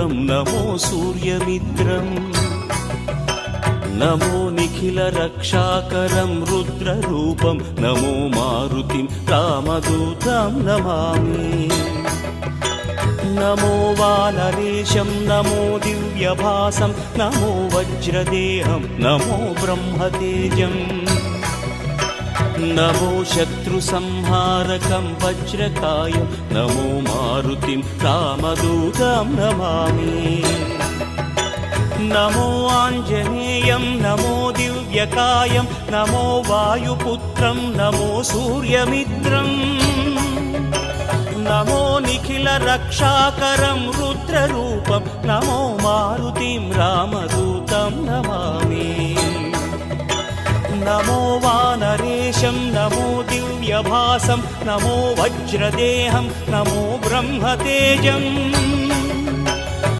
नमो सूर्यमित्रं नमो निखिलरक्षाकरं रुद्ररूपं नमो मारुतिं रामदूतं Namami. नमो वानरेशं नमो दिव्यभासं नमो वज्रदेहं नमो ब्रह्मतेजम् नमो शत्रुसंहारकं वज्रकायं नमो मारुतिं रामदूतं Namami. नमो आञ्जनेयं नमो दिव्यकायं नमो वायुपुत्रं नमो सूर्यमित्रम् नमो निखिलरक्षाकरं रुद्ररूपं नमो मारुतिं रामदूतं Namami. नमो वानरेशं नमो दिव्यभासं नमो वज्रदेहं नमो ब्रह्मतेजम्